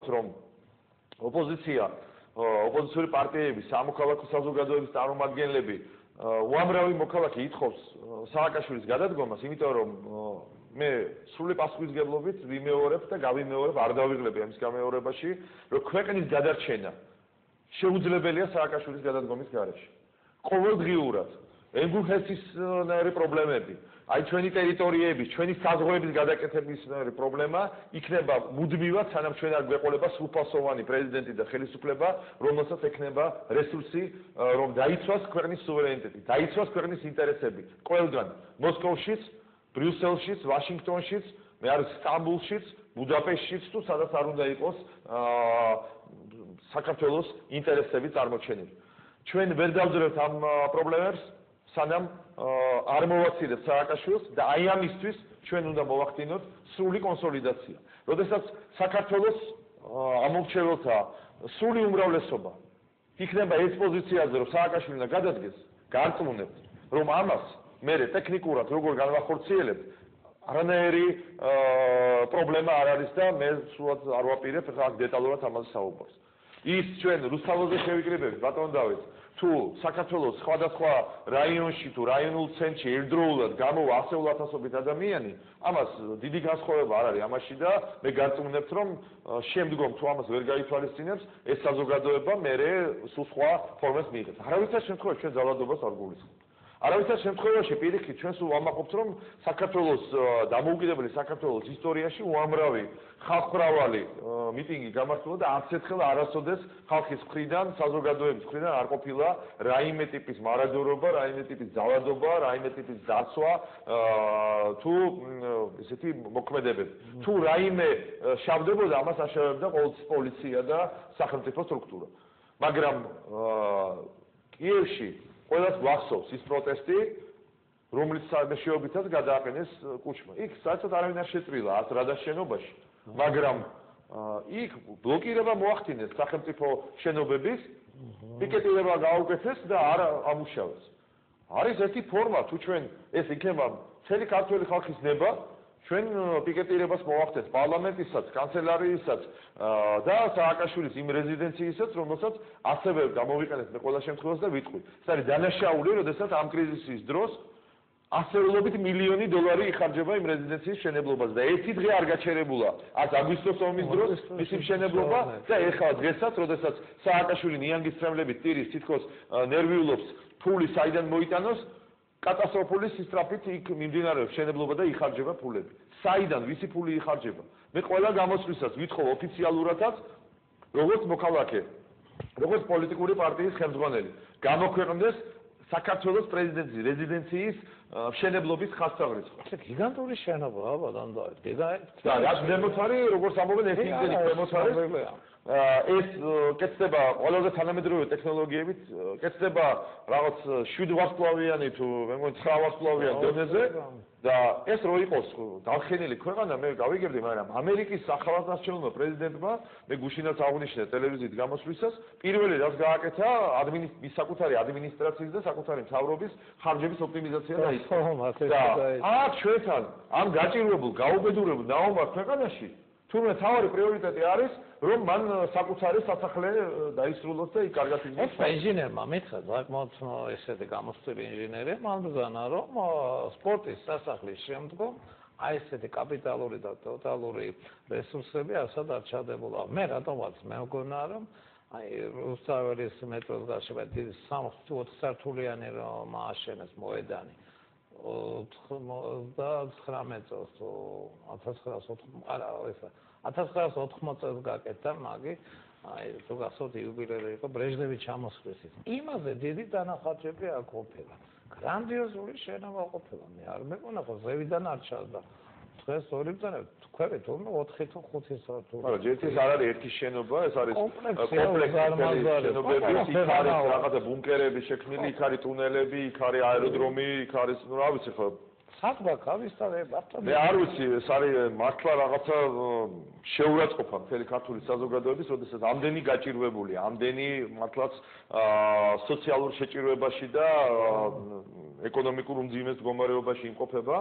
რომ ოპოზიციური პარტიები, სამოქალაქო საზოგადოების წარმომადგენლები უამრავი მოქალაქე ითხოვს სააკაშვილის გადადგომას, იმიტომ რომ მე სრული პასუხისმგებლობით ვიმეორებ და გავიმეორებ, არ დავიღლები ამის გამეორებაში, რომ ქვეყნის გადარჩენა შეუძლებელია სააკაშვილის გადადგომის გარეშე. ყოველდღიურად ენგურჰესისნაირი პრობლემები, აი ჩვენი ტერიტორიების, ჩვენი საზღვრების გადაკეთებისნაირი პრობლემა იქნება მუდმივად, სანამ ჩვენ არ გვეყოლება სრულფასოვანი პრეზიდენტი და ხელისუფლება, რომელსაც ექნება რესურსი, რომ დაიცვას ქვეყნის სუვერენიტეტი, დაიცვას ქვეყნის ინტერესები, ყველგან, მოსკოვშიც, ბრიუსელშიც, ვაშინგტონშიც, მე არის სტამბულშიც, ბუდაპეშტშიც თუ სადაც არ უნდა იყოს საქართველოს ინტერესები წარმოჩენილი. ჩვენ ვერ დავძლებთ ამ პრობლემებს, სანამ არ მოვაცილებთ სააკაშვილს და აი ამისთვის ჩვენ უნდა მოვახდინოთ სრული კონსოლიდაცია. როდესაც საქართველოს ამორჩეველთა სრული უმრავლესობა იქნება ეს პოზიციაზე, რომ სააკაშვილი უნდა გადადგეს, გარწმუნებთ, რომ ამას მე ტექნიკურად როგორ განვახორციელებთ, არანაირი პრობლემა არ არის და მე სულად არ ვაპირებ აქ დეტალურად ამაზე საუბარს. ის ჩვენ რუსთაველზე შევიკრიბებით, ბატონ დავით, თუ საქართველოს სხვადასხვა რაიონში თუ რაიონულ ცენტრში ერთდროულად გამოვა ასეულ ათასობით ადამიანი, ამას დიდი განსხვავება არ არის ამაში და მე გარწმუნებთ, რომ შემდგომ თუ ამას ვერ გაითვალისწინებს, ეს საზოგადოება მერე სულ სხვა ფორმას მიიღებს. არავითარ შემთხვევაში ჩვენ ძალადობას არ გულისხმობთ. არავითარ შემთხვევაში პირიქით ჩვენ სულ ვამაყობთ, რომ საქართველოს დამოუკიდებელი საქართველოს ისტორიაში უამრავი ხალხმრავალი მიტინგი გამართულა და არც ერთხელ არასოდეს ხალხის მხრიდან, საზოგადოების მხრიდან არ ყოფილა რაიმე ტიპის მარადიორობა, რაიმე ტიპის ძალადობა, რაიმე ტიპის დაცვა თუ ესეთი მოქმედებები. თუ რაიმე შავდებოდა, ამას აშევებდა ყოველთვის პოლიცია და სახელმწიფო სტრუქტურა. მაგრამ კიევში ყველას გვახსოვს ის პროტესტი, რომლის მეშვეობითაც გადააყენეს კუჩმა. იქ საერთოდ არავინ არ შეწრილა აზრადას შენობაში, მაგრამ იქ ბლოკირება მოახდინეს სახელმწიფო შენობების, პიკეტირება გაუკეთეს და არ ამუშავეს. არის ერთი ფორმა, თუ ჩვენ ეს იქნება მთელი ქართველი ხალხის ნება, ჩვენ პიკეტირებას მოვახდენთ პარლამენტისაც, კანცელარიისაც და სააკაშვილის იმ რეზიდენციისაც, რომელსაც ასევე გამოვიყენეთ მე ყველა შემთხვევაში და ვიტყვი. ეს არის დანაშაული, როდესაც ამ კრიზისის დროს ასეულობით მილიონი დოლარი იხარჯება იმ რეზიდენციის მშენებლობაზე და ერთი დღე არ გაჩერებულა ას აგვისტოს ომის დროს მისი მშენებლობა და ეხლა დღესაც, როდესაც სააკაშვილი ნიანგის წრემლებით ტირის თითქოს ნერვიულობს ფული საიდან მოიტანოს, კატასტროფული სისწრაფით იქ მიმდინარეობს მშენებლობა და იხარჯება ფულები. საიდან ვისი ფული იხარჯება? მე ყველა გამოსვლისას ვითხოვ ოფიციალურადაც, როგორც მოქალაქე, როგორც პოლიტიკური პარტიის ხელმძღვანელი, გამოქვეყნდეს საქართველოს პრეზიდენტის რეზიდენციის მშენებლობის ხასწავლება. ეს გიგანტური შენობაა, ბატონ დავით. და რაც ნემოთარი, როგორც ამბობენ, ეს იმდენი ნემოთარი. ეს კეთდება ყველაზე თანამედროვე ტექნოლოგიებით, კეთდება რაღაც 7 ვარსკვლავიანი თუ მე მგონი 9 ვარსკვლავიანი დონეზე და ეს რო იყოს დამხენილი ქვეყანა, მე გავიგებდი, მაგრამ ამერიკის ახალგაზრდა პრეზიდენტმა, მე გუშინაც აღნიშნე ტელევიზიით გამოსვლისას, პირველი რაც გააკეთა, მის საკუთარი ადმინისტრაციის და საკუთარი მთავრობის ხარჯების ოპტიმიზაცია დაიწყო. და აქ ჩვენთან ამ გაჭირვებულ, გაუბედურებულ ნაომარ ქვეყანაში თურმე თავარი პრიორიტეტი არის, რომ მან საკუთარი სასახლე დაისრულოს და იქ კარგად იზრდოს. ეს ინჟინერმა მითხრა, საკმაოდ ესეთი გამოსწორებული ინჟინერია, მან ბრძანა, რომ სპორტის სასახლის შემდგომ აი ესეთი კაპიტალური და ტოტალური რესურსები ასად არ ჩადებულა. მე რატომაც მეგონა, რომ აი რუსთაველის მეტროს გაშება დიდი 4 სართულიანი რომ ააშენეს მოედანი 19 წელს 1980 წელს გაკეთდა მაგი აი თუ გახსოვთ იუბილეი იყო ბრეჟნევის ჩამოსვლისით. იმაზე დიდი დანახარჯები არ ყოფილა. გრანდიოზული შენობა ყოფილა. მე არ მეკონა ხო ზევიდან არ ჩასდა. დღეს ორი ბრძანა თქვენ თურმე 4 თუ 5 სართული. არა, ჯერთვის არ არის ერთი შენობა, ეს არის კომპლექსი შენობები, იქ არის რაღაცა ბუნკერები შექმნილი, იქ არის ტუნელები, იქ არის აეროდრომი, იქ არის, ну, რა ვიცი ხო. საქმე მე არ ვიცი, ეს არის მართლა რაღაცა შეურაცხყოფა მთელი ქართული საზოგადოების, როდესაც ამდენი გაჭირვებული, ამდენი მართლაც სოციალურ შეჭირვებაში და ეკონომიკურ უმძიმეს მდგომარეობაში იმყოფება,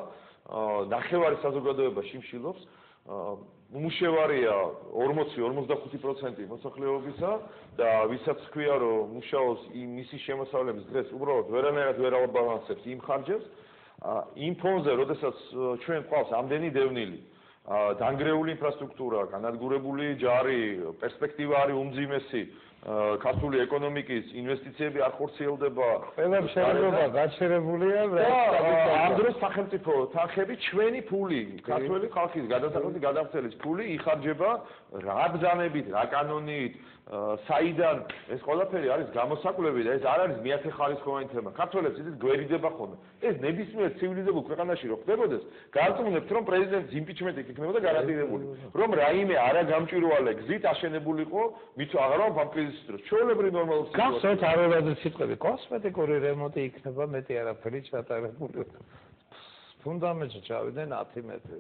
ნახევარი საზოგადოება შიმშილობს, უმუშევარია 40-45% მოსახლეობისა და ვისაც ქვია რომ მუშაობს მისი შემოსავლების დღეს უბრალოდ ვერანაირად ვერ ავალბალანსებს იმ ხარჯებს იმ ფონზე როდესაც ჩვენ ყავს ამდენი დევნილი დანგრეული ინფრასტრუქტურა, განადგურებული ჯარი, პერსპექტივა არის უმძიმესი ქართული ეკონომიკის ინვესტიციები არ ხორციელდება. ყველა შეერობა გაჩერებულია ამ დროს სახელმწიფო თანხები ჩვენი ფული, ქართული ხალხის გადასახადის გადახდების ფული იხარჯება რა ბრძანებით, რა კანონით, საიდან ეს ყველაფერი არის გამოსაკვლები და ეს არ არის მეათე ხარისხოვანი თემა. ქართველებს ისიც გვერიდება ხოლმე. ეს ნებისმიერ ცივილიზებულ ქვეყანაში რო ხდებოდეს, გარკვეულებს რომ პრეზიდენტის იმპიჩმენტი იქნებოდა გარანტირებული, რომ რაიმე არაგამჭვირვალე გზით აშენებულიყო მით აღარავა ბანკრიზის დროს. ჩვეულებრივ ნორმალურ სიტუაციებში. გახსოვთ აროვაზე სიტყვები, კოსმეტიკური რემონტი იქნება მეტი არაფერი ჩატარებული. ფუნდამენტში ჩავიდნენ 10 მეტრი.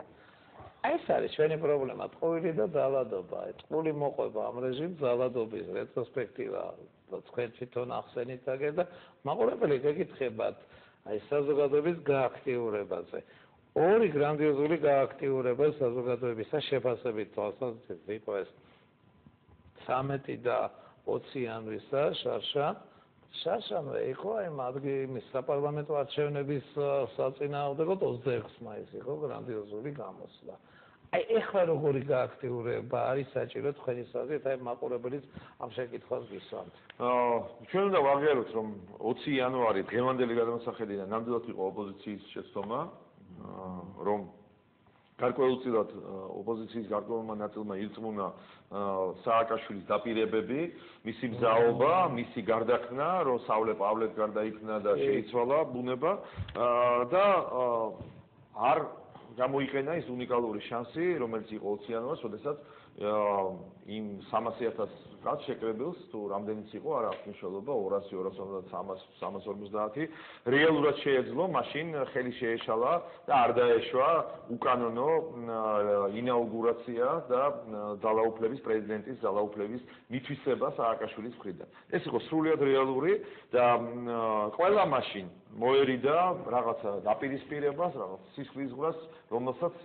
ეს არის ჩვენი პრობლემა, ტყუილი და ძალადობა. ტყუილი მოყვება ამ რეჟიმს, ძალადობის რეტროსპექტივა თქვენ თვითონ ახსენით აგერ და მაყურებელი გეკითხებათ აი საზოგადოების გააქტიურებაზე. ორი გრანდიოზული გააქტიურება საზოგადოებისა შეფასებით თვალსაზრისით იყო ეს 13 და 20 იანვრისა შარშანვე იყო აი მის საპარლამენტო არჩევნების საწინააღმდეგოდ 26 მაისს იყო გრანდიოზული გამოსვლა. აი ეხლა როგორი გააქტიურება არის საჭირო თქვენი საზრით აი მაყურებლის ამ შეკითხვას გისვამთ. ჩვენ უნდა ვაღიაროთ რომ 20 იანვარი დღევანდელი გადამოსახედიდან ნამდვილად იყო ოპოზიციის შეცდომა რომ გარკვეულწილად ოპოზიციის გარკვეულმა ნაწილმა ირწმუნა სააკაშვილის დაპირებები, მისი მზაობა, მისი გარდაქმნა, რომ სავლე პავლეთ გარდაიქმნა და შეიცვალა ბუნება და არ გამოიყენა ის უნიკალური შანსი, რომელიც იყო 20 იანვარს, როდესაც იმ 300,000 კაც შეკრებილს თუ რამდენიც იყო, არ აქვს მნიშვნელობა 200, 250, 350 რეალურად შეეძლო, მაშინ ხელი შეეშალა და არ დაეშვა უკანონო ინაუგურაცია და ძალაუფლების პრეზიდენტის ძალაუფლების მითვისება სააკაშვილის მხრიდან. ეს იყო სრულიად რეალური და ყველა მაშინ მოერიდა რაღაცა დაპირისპირებას, რაღაც სისხლისღვრას, რომელსაც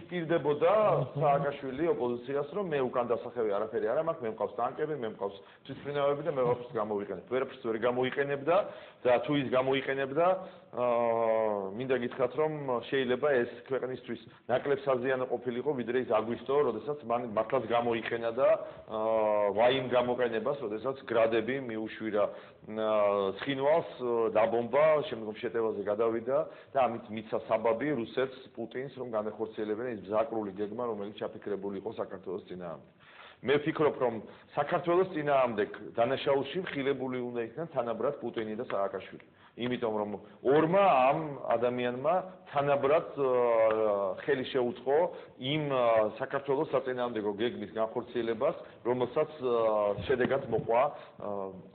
პირდებოდა სააკაშვილი ოპოზიციას, რომ მე უკან დასახევი არაფერი არ მაქვს, მე მყავს ტანკები, მე მყავს თვითმფრინავები და მე ვაფშე გამოვიყენებ. ვერაფერს ვერ გამოიყენებდა და თუ ის გამოიყენებდა, მინდა გითხრათ, რომ შეიძლება ეს ქვეყნისთვის ნაკლებ საზიანო ყოფილიყო, ვიდრე ის აგვისტო, როდესაც მან მართლაც გამოიყენა და ვაიმ გამოყენებას, როდესაც გრადები მიუშვირა ცხინვალს, დაბომბა, შემდგომ შეტევაზე გადავიდა და ამით მიცა საბაბი რუსეთს, პუტინს, რომ განეხორციელებენ ის ბზაკრული გეგმა, რომელიც ჩაფიქრებული იყო საქართველოს წინააღმდეგ. მე ვფიქრობ, რომ საქართველოს წინააღმდეგ დანაშაულში მხილებული უნდა იქნან თანაბრად პუტინი და სააკაშვილი. იმიტომ რომ ორმა ამ ადამიანმა თანაბრად ხელი შეუწყო იმ საქართველოს საწინააღმდეგო გეგმის განხორციელებას, რომელსაც შედეგად მოყვა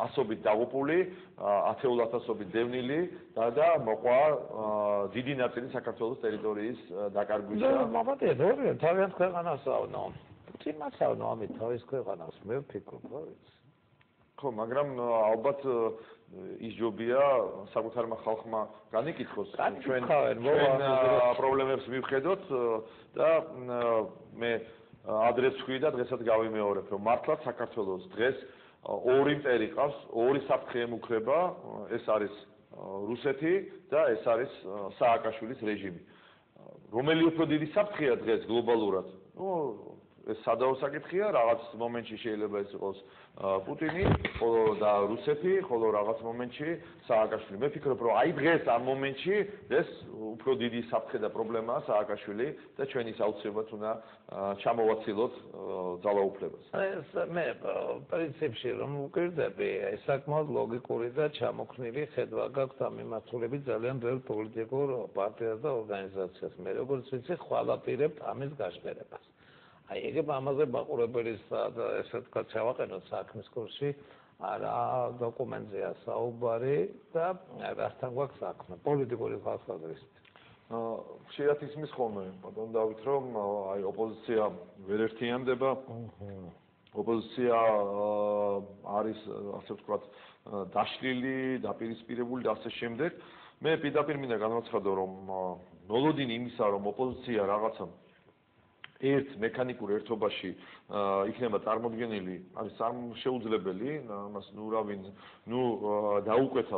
ასობით დაღუპული, ათეულათასობით დევნილი და მოყვა დიდი ნაწილი საქართველოს ტერიტორიის დაკარგვისა. მოგწოდეთ, ორივე თავიანთ ქვეყანასავნო. წინასავნო ამით თავის ქვეყანას მე ვფიქრობ, რა ვიცი. ხო, მაგრამ ალბათ ის ჯობია საკუთარმა ხალხმა განიკითხოს ჩვენ პრობლემებს მივხედოთ და მე ადრეს ვხვი და დღესაც გავიმეორებ, რომ მართლაც საქართველოს დღეს ორი მტერი ყავს, ორი საფრთხე ემუქრება, ეს არის რუსეთი და ეს არის სააკაშვილის რეჟიმი. რომელი უფრო დიდი საფრთხეა დღეს გლობალურად? ეს სადაო საკითხია, რაღაც მომენტში შეიძლება ეს იყოს პუტინი, ხოლო და რუსეთი, ხოლო რაღაც მომენტში სააკაშვილი. მე ვფიქრობ, რომ აი დღეს ამ მომენტში ეს უფრო დიდი საფრთხე და პრობლემაა სააკაშვილი და ჩვენ ის აუცილებლად უნდა ჩამოვაცილოთ ძალაუფლებას. ეს მე პრინციპში რომ ვკვირდები, ეს საკმაოდ ლოგიკური და ჩამოქნილი ხედვა გაქვთ ამ მიმართულებით ძალიან ბევრ პოლიტიკურ პარტიას და ორგანიზაციას. მე როგორც ვიცი, ხვალაპირებთ ამის გაშლერებას. აი ეგ ამაზე მაყურებლის ესე ვთქვათ ჩავაყენოთ საქმის კურსში არა დოკუმენტზეა საუბარი და რასთან გვაქვს საქმე პოლიტიკური ხალხადრისით. ხშირად ისმის ხოლმე, ბატონ დავით, რომ აი ოპოზიცია ვერ ერთიანდება. ოპოზიცია არის ასე ვთქვათ დაშლილი, დაპირისპირებული და ასე შემდეგ. მე პირდაპირ მინდა განვაცხადო, რომ მოლოდინი იმისა, რომ ოპოზიცია რაღაცა ერთ მექანიკურ ერთობაში იქნება წარმოდგენილი, არის შეუძლებელი, ამას ნუ რავინ, ნუ დაუკვეცავ